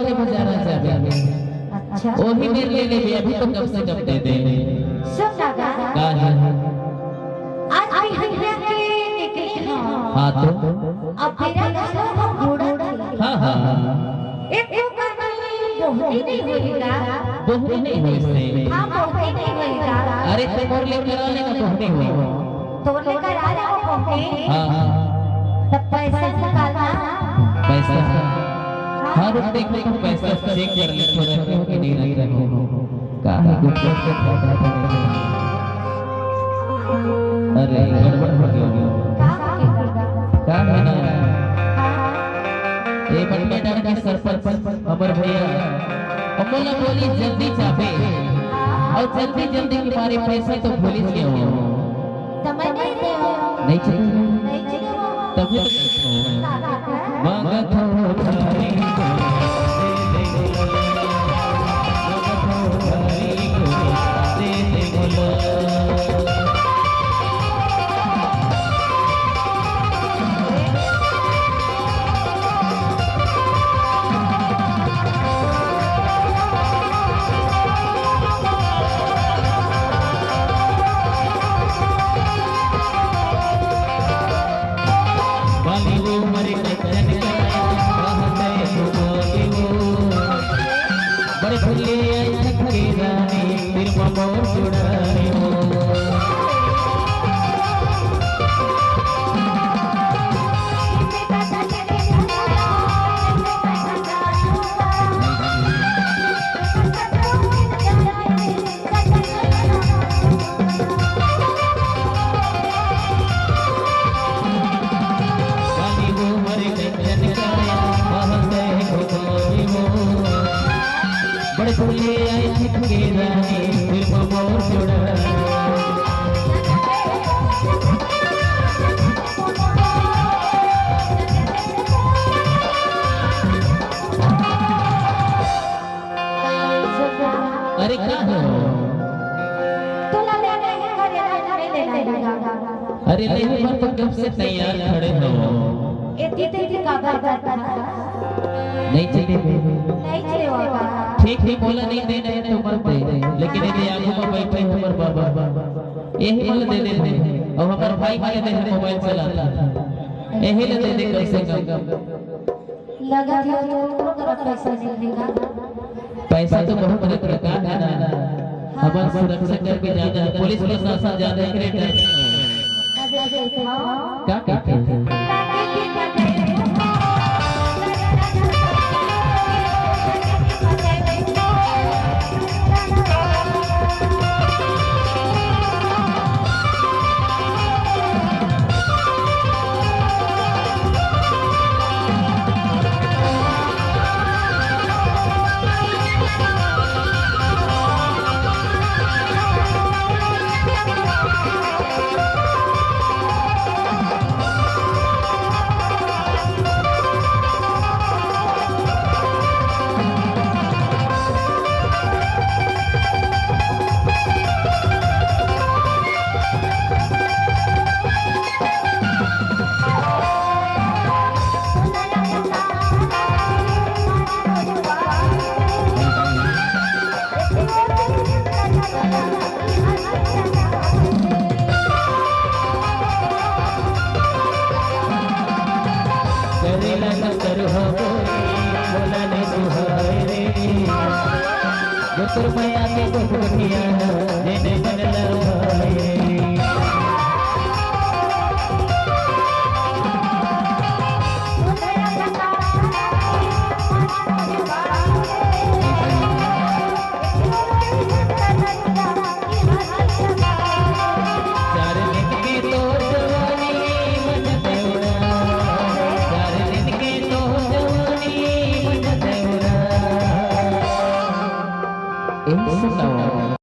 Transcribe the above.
वाले बाजार जावे। अच्छा वही मेरे लिए ले भी अभी तो कब से कब दे दे। सुन लगा का है? आज बिहनिया के निकली हो। हाँ तो अब तेरा कसो हम घोड़ा हाँ हाँ एक तो कहीं बोहती नहीं होएगा। बहुत नहीं हुई से। हाँ बोहती नहीं होएगा। अरे तो मोर ले करा लेगा बहुत नहीं हुई। तो लेकर आ रहा हो बोहती। हाँ हाँ तब पैसा निकालना। पैसा हाँ रुक देख लेकिन पैसा चेक कर ले थोड़ा क्यों कि नहीं लग रहा हो का है कुछ अरे गड़बड़ हो गया का है ना ये बड़ी मैडम के सर पर अमर भैया अमोला बोली जल्दी चाबे और जल्दी जल्दी के बारे पैसा तो पुलिस के हो समय नहीं दे नहीं चाहिए नहीं चाहिए तभी तो मांगत हो थारी बड़े खुले थके रानी फिर ममोर जुड़ानी हो बड़े खुले थके रानी फिर ममोर जुड़ानी अरे क्या हो अरे नहीं पर तो कब से तैयार खड़े हो नहीं चले ठीक ठीक बोला नहीं दे रहे तो मत दे लेकिन यदि आगू में बैठे हमर बाबा यही बोल दे दे और हमार भाई के दे मोबाइल चलाता यही ले दे दे कैसे कम लगा दिया तो पैसा नहीं देगा पैसा तो बहुत अलग प्रकार है ना हमारे सुरक्षा करके ज्यादा पुलिस प्रशासन ज्यादा क्रेडिट क्या कहते हैं मैया के गोठिया ने बनला भाई